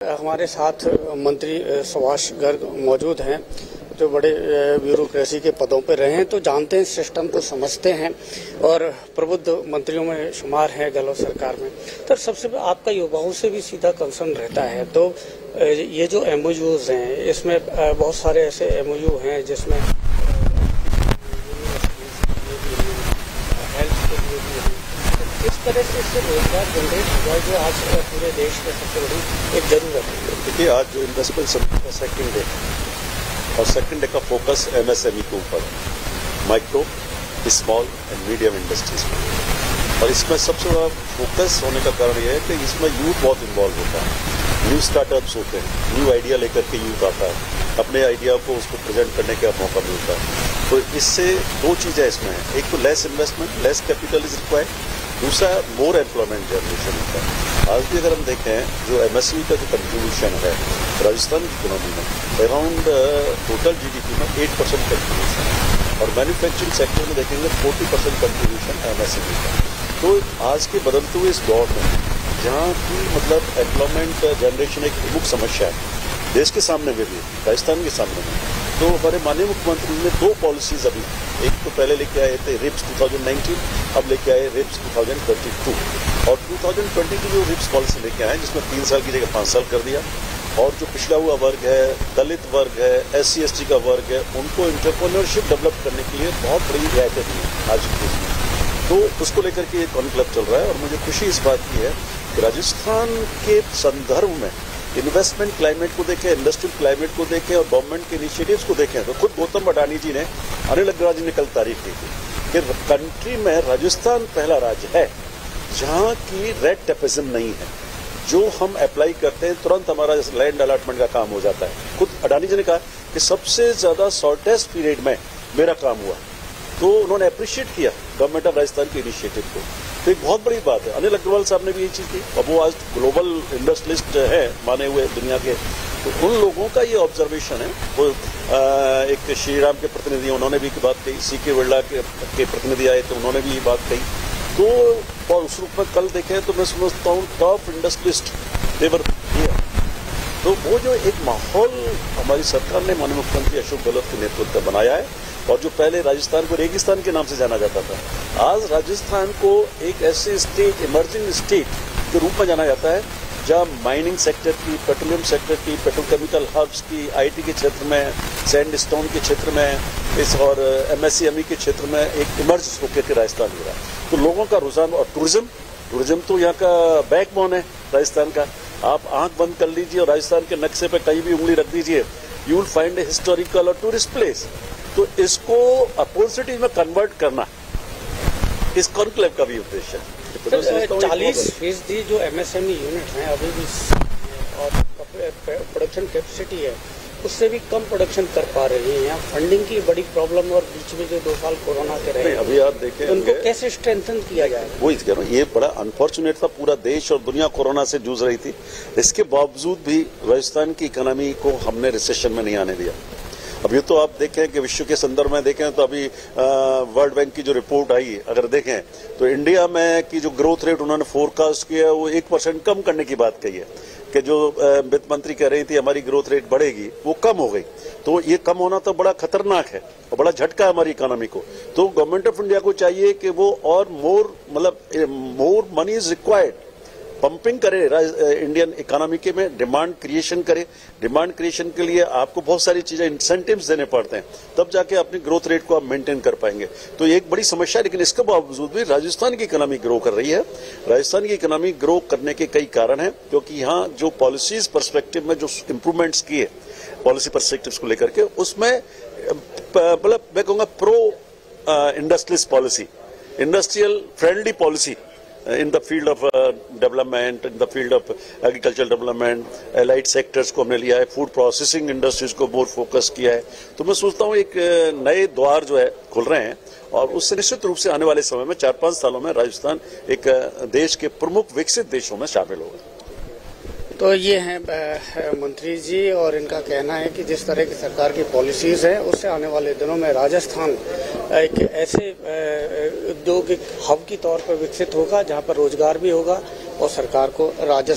हमारे साथ मंत्री सुभाष गर्ग मौजूद हैं, जो बड़े ब्यूरोक्रेसी के पदों पर रहे हैं, तो जानते हैं, सिस्टम को समझते हैं और प्रबुद्ध मंत्रियों में शुमार हैं गहलोत सरकार में। तो सबसे आपका युवाओं से भी सीधा कंसर्न रहता है, तो ये जो एमओयूज हैं, इसमें बहुत सारे ऐसे एमओयू हैं जिसमें इस तरह से इससे रोजगार जनरेट हुआ, जो आज पूरे देश में सबसे बड़ी एक जरूरत है। देखिए, आज जो इन्वेस्टमेंट समिट का सेकंड डे और सेकंड डे का फोकस एमएसएमई के ऊपर, micro, small and medium industries में, और इसमें सबसे बड़ा फोकस होने का कारण यह है कि इसमें यूथ बहुत इन्वॉल्व होता है। न्यू स्टार्टअप्स होते हैं, न्यू आइडिया लेकर के यूथ आता है, अपने आइडिया को उसको प्रेजेंट करने का मौका मिलता है। तो इससे दो चीजें इसमें हैं, एक तो less investment, less capital is required, दूसरा मोर एम्प्लॉयमेंट जनरेशन होता है। आज भी अगर हम देखें, जो एमएसएमई का जो कंट्रीब्यूशन है राजस्थान की इकोनॉमी में, अराउंड टोटल जीडीपी में 8% कंट्रीब्यूशन है, और मैन्युफैक्चरिंग सेक्टर में देखेंगे 40% कंट्रीब्यूशन एमएसएमई का। तो आज के बदलते हुए इस दौर में, जहाँ की मतलब एम्प्लॉयमेंट जनरेशन एक प्रमुख समस्या है देश के सामने में भी, राजस्थान के सामने में, तो हमारे माननीय मुख्यमंत्री ने दो पॉलिसीज अभी, एक तो पहले लेके आए थे रिप्स 2019, अब लेके आए रिप्स 2022, और 2022 जो रिप्स पॉलिसी लेके आए, जिसमें 3 साल की जगह 5 साल कर दिया, और जो पिछड़ा हुआ वर्ग है, दलित वर्ग है, SC/ST का वर्ग है, उनको एंटरप्रेन्योरशिप डेवलप करने के लिए बहुत बड़ी रियायतें दी हैं आज के दिन में। तो उसको लेकर के ये कॉन्क्लेव चल रहा है, और मुझे खुशी इस बात की है कि राजस्थान के संदर्भ में इन्वेस्टमेंट क्लाइमेट को देखें, इंडस्ट्रियल क्लाइमेट को देखें और गवर्नमेंट के इनिशिएटिव्स को देखें, तो खुद गौतम अडानी जी ने, अनिल अग्रवाल जी ने कल तारीफ की थी कि कंट्री में राजस्थान पहला राज्य है जहां की रेड टेपिज्म नहीं है। जो हम अप्लाई करते हैं तुरंत हमारा लैंड अलॉटमेंट का काम हो जाता है। खुद अडानी जी ने कहा कि सबसे ज्यादा शॉर्टेस्ट पीरियड में मेरा काम हुआ, तो उन्होंने अप्रिशिएट किया गवर्नमेंट ऑफ राजस्थान के इनिशिएटिव को। तो एक बहुत बड़ी बात है। अनिल अग्रवाल साहब ने भी ये चीज की, और वो आज ग्लोबल इंडस्ट्रियलिस्ट है माने हुए दुनिया के, तो उन लोगों का ये ऑब्जर्वेशन है। वो एक श्रीराम के प्रतिनिधि, उन्होंने भी बात कही, CK बिरला के प्रतिनिधि आए तो उन्होंने भी ये बात कही। तो और उस रूप में कल देखें तो मैं समझता हूँ टॉप इंडस्ट्रियलिस्ट देवर हियर। तो वो जो एक माहौल हमारी सरकार ने माननीय मुख्यमंत्री अशोक गहलोत के नेतृत्व में बनाया है, और जो पहले राजस्थान को रेगिस्तान के नाम से जाना जाता था, आज राजस्थान को एक ऐसे स्टेट, इमर्जिंग स्टेट के रूप में जाना जाता है, जहां माइनिंग सेक्टर की, पेट्रोलियम सेक्टर की, पेट्रोकेमिकल हब्स की, IT के क्षेत्र में, सैंडस्टोन के क्षेत्र में, और MSME के क्षेत्र में एक इमर्ज होकर के राजस्थान हो रहा है। तो लोगों का रुझान, और टूरिज्म तो यहाँ का बैकबोन है राजस्थान का। आप आंख बंद कर लीजिए और राजस्थान के नक्शे पे कहीं भी उंगली रख दीजिए, you will find a historical और टूरिस्ट प्लेस। तो इसको अपॉर्चुनिटी में कन्वर्ट करना इस कॉन्क्लेव का भी उद्देश्य है। 40% जो MSME यूनिट हैं अभी भी, और प्रोडक्शन कैपेसिटी है उससे भी कम प्रोडक्शन कर पा रही है। यहाँ फंडिंग की बड़ी प्रॉब्लम, और बीच में जो 2 साल कोरोना के रहे, अभी आप देखें उनको कैसे स्ट्रेंथन किया जाए। वही कह रहा हूँ, ये बड़ा अनफॉर्चुनेट था। पूरा देश और दुनिया कोरोना से जूझ रही थी, इसके बावजूद भी राजस्थान की इकोनॉमी को हमने रिसेशन में नहीं आने दिया। अभी तो आप देखें कि विश्व के संदर्भ में देखें तो अभी वर्ल्ड बैंक की जो रिपोर्ट आई, अगर देखें तो इंडिया में की जो ग्रोथ रेट उन्होंने फोरकास्ट किया, वो 1% कम करने की बात कही है, कि जो वित्त मंत्री कह रही थी हमारी ग्रोथ रेट बढ़ेगी, वो कम हो गई। तो ये कम होना तो बड़ा खतरनाक है और बड़ा झटका है हमारी इकोनॉमी को। तो गवर्नमेंट ऑफ इंडिया को चाहिए कि वो और more money is required, pumping करे इंडियन इकोनॉमी के में, डिमांड क्रिएशन करे। डिमांड क्रिएशन के लिए आपको बहुत सारी चीजें, इंसेंटिव्स देने पड़ते हैं, तब जाके अपनी ग्रोथ रेट को आप मेंटेन कर पाएंगे। तो ये एक बड़ी समस्या है, लेकिन इसके बावजूद भी राजस्थान की इकोनॉमी ग्रो कर रही है। राजस्थान की इकोनॉमी ग्रो करने के कई कारण हैं, क्योंकि यहाँ जो पॉलिसीज पर्सपेक्टिव में जो इंप्रूवमेंट्स किए, पॉलिसी पर्सपेक्टिव्स को लेकर के, उसमें मतलब मैं कहूँगा pro industrialist policy, industrial friendly policy in the field of development, in the field of agricultural development, allied sectors को हमने लिया है, फूड प्रोसेसिंग इंडस्ट्रीज को मोर फोकस किया है। तो मैं सोचता हूँ एक नए द्वार जो है खुल रहे हैं, और उससे निश्चित रूप से आने वाले समय में 4-5 सालों में राजस्थान एक देश के प्रमुख विकसित देशों में शामिल होगा। तो ये हैं मंत्री जी, और इनका कहना है कि जिस तरह की सरकार की पॉलिसीज है, उससे आने वाले दिनों में राजस्थान एक ऐसे औद्योगिक हब के तौर पर विकसित होगा जहां पर रोजगार भी होगा और सरकार को राजस्व